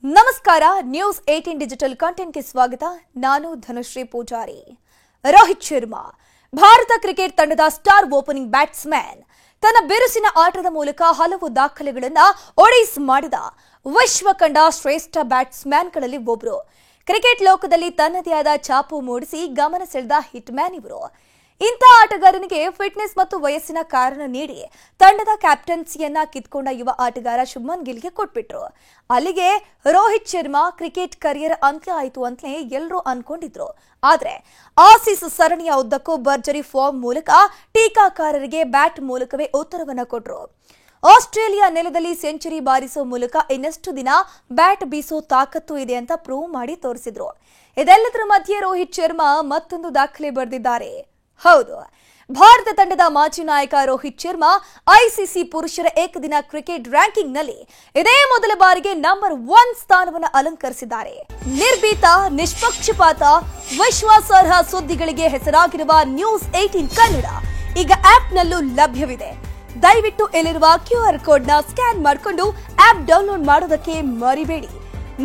ನಮಸ್ಕಾರ news 18 digital content ಗೆ ಸ್ವಾಗತ. ನಾನು ಧನುಶ್ರೀ ಪೂಜಾರಿ. ರೋಹಿತ್ ಶರ್ಮಾ ಭಾರತ ಕ್ರಿಕೆಟ್ ತಂಡದ ಸ್ಟಾರ್ ಓಪನಿಂಗ್ ಬ್ಯಾಟ್ಸ್ಮನ್. ತನ್ನ ಬಿರುಸಿನ ಆಟದ ಮೂಲಕ ಹಲವು ದಾಖಲೆಗಳನ್ನು ಒಡೆಸ್ ಮಾಡಿದ ವಿಶ್ವ ಕಂಡ ಶ್ರೇಷ್ಠ ಬ್ಯಾಟ್ಸ್ಮನ್ಗಳಲ್ಲಿ ಒಬ್ಬರು. ಕ್ರಿಕೆಟ್ ಲೋಕದಲ್ಲಿ ತನ್ನದೇ ಆದ ಛಾಪು ಮೂಡಿಸಿ ಗಮನ ಸೆಳೆದ ಹಿಟ್ ಮ್ಯಾನ್ ಇವರು. ಇಂಥ ಆಟಗಾರನಿಗೆ ಫಿಟ್ನೆಸ್ ಮತ್ತು ವಯಸ್ಸಿನ ಕಾರಣ ನೀಡಿ ತಂಡದ ಕ್ಯಾಪ್ಟನ್ಸಿಯನ್ನ ಕಿತ್ಕೊಂಡ ಯುವ ಆಟಗಾರ ಶುಭ್ಮನ್ ಗಿಲ್ಗೆ ಕೊಟ್ಬಿಟ್ರು. ಅಲ್ಲಿಗೆ ರೋಹಿತ್ ಶರ್ಮಾ ಕ್ರಿಕೆಟ್ ಕರಿಯರ್ ಅಂತ್ಯ ಆಯಿತು ಅಂತಲೇ ಎಲ್ಲರೂ ಅನ್ಕೊಂಡಿದ್ರು. ಆದ್ರೆ ಆಸೀಸ್ ಸರಣಿಯ ಉದ್ದಕ್ಕೂ ಭರ್ಜರಿ ಫಾರ್ಮ್ ಮೂಲಕ ಟೀಕಾಕಾರರಿಗೆ ಬ್ಯಾಟ್ ಮೂಲಕವೇ ಉತ್ತರವನ್ನ ಕೊಟ್ರು. ಆಸ್ಟ್ರೇಲಿಯಾ ನೆಲದಲ್ಲಿ ಸೆಂಚುರಿ ಬಾರಿಸೋ ಮೂಲಕ ಇನ್ನಷ್ಟು ದಿನ ಬ್ಯಾಟ್ ಬೀಸೋ ತಾಕತ್ತು ಇದೆ ಅಂತ ಪ್ರೂವ್ ಮಾಡಿ ತೋರಿಸಿದ್ರು. ಇದೆಲ್ಲದರ ಮಧ್ಯೆ ರೋಹಿತ್ ಶರ್ಮಾ ಮತ್ತೊಂದು ದಾಖಲೆ ಬರೆದಿದ್ದಾರೆ. ಹೌದು, ಭಾರತ ತಂಡದ ಮಾಜಿ ನಾಯಕ ರೋಹಿತ್ ಶರ್ಮಾ ಐಸಿಸಿ ಪುರುಷರ ಏಕದಿನ ಕ್ರಿಕೆಟ್ ರ್ಯಾಂಕಿಂಗ್ನಲ್ಲಿ ಇದೇ ಮೊದಲ ಬಾರಿಗೆ ನಂಬರ್ 1 ಸ್ಥಾನವನ್ನು ಅಲಂಕರಿಸಿದ್ದಾರೆ. ನಿರ್ಭೀತ, ನಿಷ್ಪಕ್ಷಪಾತ, ವಿಶ್ವಾಸಾರ್ಹ ಸುದ್ದಿಗಳಿಗೆ ಹೆಸರಾಗಿರುವ ನ್ಯೂಸ್ 18 ಕನ್ನಡ ಈಗ ಆಪ್ನಲ್ಲೂ ಲಭ್ಯವಿದೆ. ದಯವಿಟ್ಟು ಇಲ್ಲಿರುವ QR ಕೋಡ್ನ ಸ್ಕ್ಯಾನ್ ಮಾಡಿಕೊಂಡು ಆಪ್ ಡೌನ್ಲೋಡ್ ಮಾಡೋದಕ್ಕೆ ಮರಿಬೇಡಿ.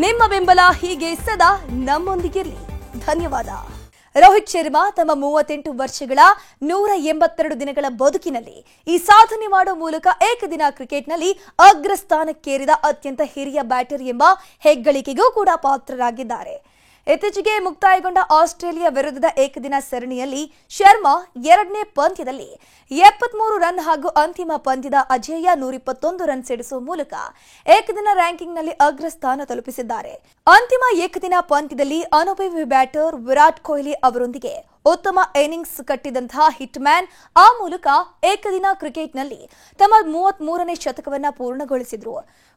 ನಿಮ್ಮ ಬೆಂಬಲ ಹೀಗೆ ಸದಾ ನಮ್ಮೊಂದಿಗಿರಲಿ. ಧನ್ಯವಾದ. ರೋಹಿತ್ ಶರ್ಮಾ ತಮ್ಮ 38 ವರ್ಷಗಳ 182 ದಿನಗಳ ಬದುಕಿನಲ್ಲಿ ಈ ಸಾಧನೆ ಮಾಡುವ ಮೂಲಕ ಏಕದಿನ ಕ್ರಿಕೆಟ್ನಲ್ಲಿ ಅಗ್ರಸ್ಥಾನಕ್ಕೇರಿದ ಅತ್ಯಂತ ಹಿರಿಯ ಬ್ಯಾಟರ್ ಎಂಬ ಹೆಗ್ಗಳಿಕೆಗೂ ಕೂಡ ಪಾತ್ರರಾಗಿದ್ದಾರೆ. ಇತ್ತೀಚೆಗೆ ಮುಕ್ತಾಯಗೊಂಡ ಆಸ್ಟ್ರೇಲಿಯಾ ವಿರುದ್ಧದ ಏಕದಿನ ಸರಣಿಯಲ್ಲಿ ಶರ್ಮಾ 2ನೇ ಪಂದ್ಯದಲ್ಲಿ 73 ರನ್ ಹಾಗೂ ಅಂತಿಮ ಪಂದ್ಯದ ಅಜೇಯ 121 ರನ್ ಸಿಡಿಸುವ ಮೂಲಕ ಏಕದಿನ ರ್ಯಾಂಕಿಂಗ್ನಲ್ಲಿ ಅಗ್ರಸ್ಥಾನ ತಲುಪಿಸಿದ್ದಾರೆ. ಅಂತಿಮ ಏಕದಿನ ಪಂದ್ಯದಲ್ಲಿ ಅನುಭವಿ ಬ್ಯಾಟರ್ ವಿರಾಟ್ ಕೊಹ್ಲಿ ಅವರೊಂದಿಗೆ ಉತ್ತಮ ಇನ್ನಿಂಗ್ಸ್ ಕಟ್ಟಿದಂತಹ ಹಿಟ್ ಮ್ಯಾನ್ ಆ ಮೂಲಕ ಏಕದಿನ ಕ್ರಿಕೆಟ್ನಲ್ಲಿ ತಮ್ಮ 33ನೇ ಶತಕವನ್ನ ಪೂರ್ಣಗೊಳಿಸಿದ್ರು.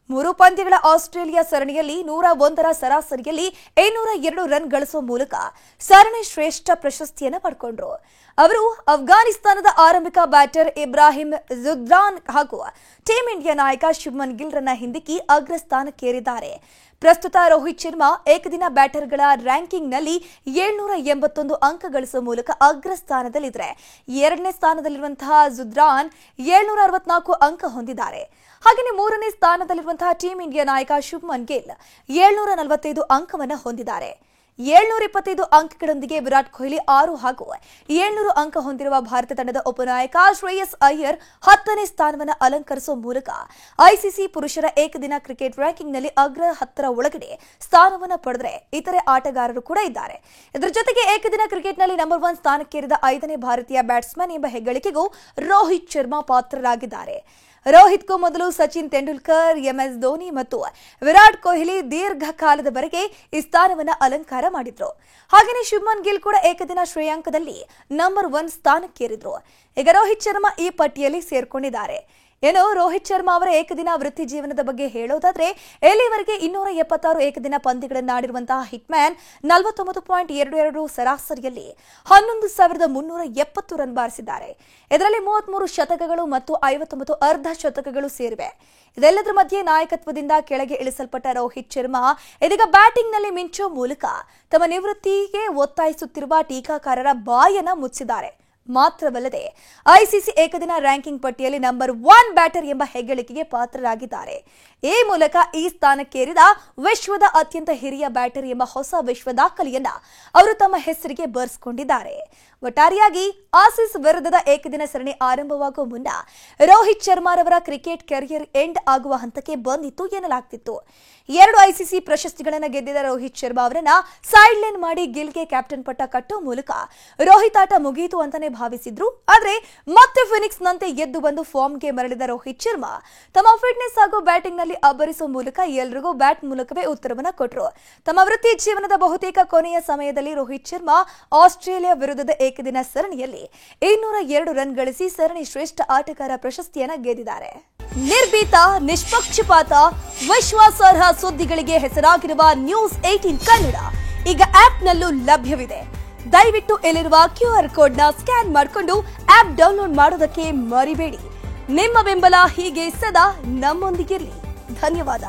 3 ಪಂದ್ಯಗಳ ಆಸ್ಟ್ರೇಲಿಯಾ ಸರಣಿಯಲ್ಲಿ 101ರ ಸರಾಸರಿಯಲ್ಲಿ 202 ರನ್ ಗಳಿಸುವ ಮೂಲಕ ಸರಣಿ ಶ್ರೇಷ್ಠ ಪ್ರಶಸ್ತಿಯನ್ನು ಪಡೆಕೊಂಡ್ರು. ಅವರು ಅಫ್ಘಾನಿಸ್ತಾನದ ಆರಂಭಿಕ ಬ್ಯಾಟರ್ ಇಬ್ರಾಹಿಂ ಜುಗ್ರಾನ್ ಹಾಗೂ ಟೀಂ ಇಂಡಿಯಾ ನಾಯಕ ಶುಭ್ಮನ್ ಗಿಲ್ರನ್ನ ಹಿಂದಿಕ್ಕಿ ಅಗ್ರಸ್ಥಾನಕ್ಕೇರಿದ್ದಾರೆ. ಪ್ರಸ್ತುತ ರೋಹಿತ್ ಶರ್ಮಾ ಏಕದಿನ ಬ್ಯಾಟರ್ಗಳ ರ್ಯಾಂಕಿಂಗ್ನಲ್ಲಿ 781 ಅಂಕ ಗಳಿಸುವ ಮೂಲಕ ಅಗ್ರಸ್ಥಾನದಲ್ಲಿದ್ದರೆ 2ನೇ ಸ್ಥಾನದಲ್ಲಿರುವಂತಹ ಜುಗ್ರಾನ್ 764 ಅಂಕ ಹೊಂದಿದ್ದಾರೆ. ಹಾಗೆಯೇ 3ನೇ ಸ್ಥಾನದಲ್ಲಿರುವಂತಹ ಟೀಂ ಇಂಡಿಯಾ ನಾಯಕ ಶುಭ್ಮನ್ ಗಿಲ್ 745 ಅಂಕವನ್ನು ಹೊಂದಿದ್ದಾರೆ. 725 ಅಂಕಗಳೊಂದಿಗೆ ವಿರಾಟ್ ಕೊಹ್ಲಿ 6 ಹಾಗೂ 700 ಅಂಕ ಹೊಂದಿರುವ ಭಾರತ ತಂಡದ ಉಪನಾಯಕ ಶ್ರೇಯಸ್ ಅಯ್ಯರ್ 10ನೇ ಸ್ಥಾನವನ್ನು ಅಲಂಕರಿಸುವ ಮೂಲಕ ಐಸಿಸಿ ಪುರುಷರ ಏಕದಿನ ಕ್ರಿಕೆಟ್ ರ್ಯಾಂಕಿಂಗ್ನಲ್ಲಿ ಅಗ್ರ 10ರ ಒಳಗಡೆ ಸ್ಥಾನವನ್ನು ಪಡೆದರೆ ಇತರೆ ಆಟಗಾರರು ಕೂಡ ಇದ್ದಾರೆ. ಇದರ ಜೊತೆಗೆ ಏಕದಿನ ಕ್ರಿಕೆಟ್ನಲ್ಲಿ ನಂಬರ್ 1 ಸ್ಥಾನಕ್ಕೇರಿದ 5ನೇ ಭಾರತೀಯ ಬ್ಯಾಟ್ಸ್ಮನ್ ಎಂಬ ಹೆಗ್ಗಳಿಕೆಗೂ ರೋಹಿತ್ ಶರ್ಮಾ ಪಾತ್ರರಾಗಿದ್ದಾರೆ. ರೋಹಿತ್ಗೂ ಮೊದಲು ಸಚಿನ್ ತೆಂಡೂಲ್ಕರ್, MS ಧೋನಿ ಮತ್ತು ವಿರಾಟ್ ಕೊಹ್ಲಿ ದೀರ್ಘಕಾಲದವರೆಗೆ ಈ ಸ್ಥಾನವನ್ನು ಅಲಂಕಾರ ಮಾಡಿದ್ರು. ಹಾಗೆಯೇ ಶುಭ್ಮನ್ ಗಿಲ್ ಕೂಡ ಏಕದಿನ ಶ್ರೇಯಾಂಕದಲ್ಲಿ ನಂಬರ್ 1 ಸ್ಥಾನಕ್ಕೇರಿದ್ರು. ಈಗ ರೋಹಿತ್ ಶರ್ಮಾ ಈ ಪಟ್ಟಿಯಲ್ಲಿ ಸೇರ್ಕೊಂಡಿದ್ದಾರೆ. ಏನೋ ರೋಹಿತ್ ಶರ್ಮಾ ಅವರ ಏಕದಿನ ವೃತ್ತಿ ಜೀವನದ ಬಗ್ಗೆ ಹೇಳೋದಾದ್ರೆ ಇಲ್ಲಿವರೆಗೆ 276 ಏಕದಿನ ಪಂದ್ಯಗಳನ್ನಾಡಿರುವಂತಹ ಹಿಟ್ ಮ್ಯಾನ್ 49.22 ಸರಾಸರಿಯಲ್ಲಿ 11,370 ರನ್ ಬಾರಿಸಿದ್ದಾರೆ. ಇದರಲ್ಲಿ 33 ಶತಕಗಳು ಮತ್ತು 59 ಅರ್ಧ ಶತಕಗಳು ಸೇರಿವೆ. ಇದೆಲ್ಲದರ ಮಧ್ಯೆ ನಾಯಕತ್ವದಿಂದ ಕೆಳಗೆ ಇಳಿಸಲ್ಪಟ್ಟ ರೋಹಿತ್ ಶರ್ಮಾ ಇದೀಗ ಬ್ಯಾಟಿಂಗ್ನಲ್ಲಿ ಮಿಂಚುವ ಮೂಲಕ ತಮ್ಮ ನಿವೃತ್ತಿಗೆ ಒತ್ತಾಯಿಸುತ್ತಿರುವ ಟೀಕಾಕಾರರ ಬಾಯನ್ನ ಮುಚ್ಚಿದ್ದಾರೆ. ಮಾತ್ರವಲ್ಲದೆ ಐಸಿಸಿ ಏಕದಿನ ರ್ಯಾಂಕಿಂಗ್ ಪಟ್ಟಿಯಲ್ಲಿ ನಂಬರ್ 1 ಬ್ಯಾಟರ್ ಎಂಬ ಹೆಗ್ಗಳಿಕೆಗೆ ಪಾತ್ರರಾಗಿದ್ದಾರೆ. ಈ ಮೂಲಕ ಈ ಸ್ಥಾನಕ್ಕೇರಿದ ವಿಶ್ವದ ಅತ್ಯಂತ ಹಿರಿಯ ಬ್ಯಾಟರ್ ಎಂಬ ಹೊಸ ವಿಶ್ವ ದಾಖಲೆಯನ್ನ ಅವರು ತಮ್ಮ ಹೆಸರಿಗೆ ಬರೆಸಿಕೊಂಡಿದ್ದಾರೆ. ಒಟ್ಟಾರೆಯಾಗಿ ಆಸೀಸ್ ವಿರುದ್ಧದ ಏಕದಿನ ಸರಣಿ ಆರಂಭವಾಗುವ ಮುನ್ನ ರೋಹಿತ್ ಶರ್ಮಾರವರ ಕ್ರಿಕೆಟ್ ಕೆರಿಯರ್ ಎಂಡ್ ಆಗುವ ಹಂತಕ್ಕೆ ಬಂದಿತ್ತು ಎನ್ನಲಾಗ್ತಿತ್ತು. 2 ಐಸಿಸಿ ಪ್ರಶಸ್ತಿಗಳನ್ನು ಗೆದ್ದಿದ್ದ ರೋಹಿತ್ ಶರ್ಮಾ ಅವರನ್ನ ಸೈಡ್ ಲೈನ್ ಮಾಡಿ ಗಿಲ್ಗೆ ಕ್ಯಾಪ್ಟನ್ ಪಟ್ಟ ಕಟ್ಟುವ ಮೂಲಕ ರೋಹಿತ್ ಆಟ ಮುಗಿಯಿತು ಅಂತಾನೆ ಭಾವಿಸಿದ್ರು. ಆದ್ರೆ ಮತ್ತೆ ಫಿನಿಕ್ಸ್ ನಂತೆ ಎದ್ದು ಬಂದು ಫಾರ್ಮ್ಗೆ ಮರಳಿದ ರೋಹಿತ್ ಶರ್ಮಾ ತಮ್ಮ ಫಿಟ್ನೆಸ್ ಹಾಗೂ ಬ್ಯಾಟಿಂಗ್ ನಲ್ಲಿ ಅಬ್ಬರಿಸುವ ಮೂಲಕ ಎಲ್ಲರಿಗೂ ಬ್ಯಾಟ್ ಮೂಲಕವೇ ಉತ್ತರವನ್ನ ಕೊಟ್ಟರು. ತಮ್ಮ ವೃತ್ತಿ ಜೀವನದ ಬಹುತೇಕ ಕೊನೆಯ ಸಮಯದಲ್ಲಿ ರೋಹಿತ್ ಶರ್ಮಾ ಆಸ್ಟ್ರೇಲಿಯಾ ವಿರುದ್ಧದ ಏಕದಿನ ಸರಣಿಯಲ್ಲಿ 202 ರನ್ ಗಳಿಸಿ ಸರಣಿ ಶ್ರೇಷ್ಠ ಆಟಗಾರ ಪ್ರಶಸ್ತಿಯನ್ನ ಗೆದ್ದಿದ್ದಾರೆ. ನಿರ್ಭೀತ, ನಿಷ್ಪಕ್ಷಪಾತ, ವಿಶ್ವಾಸಾರ್ಹ ಸುದ್ದಿಗಳಿಗೆ ಹೆಸರಾಗಿರುವ ನ್ಯೂಸ್ 18 ಕನ್ನಡ ಈಗ ಆಪ್ನಲ್ಲೂ ಲಭ್ಯವಿದೆ. ದಯವಿಟ್ಟು ಇಲ್ಲಿರುವ QR ಕೋಡ್ನ ಸ್ಕ್ಯಾನ್ ಮಾಡಿಕೊಂಡು ಆಪ್ ಡೌನ್ಲೋಡ್ ಮಾಡೋದಕ್ಕೆ ಮರಿಬೇಡಿ. ನಿಮ್ಮ ಬೆಂಬಲ ಹೀಗೆ ಸದಾ ನಮ್ಮೊಂದಿಗಿರಲಿ. ಧನ್ಯವಾದ.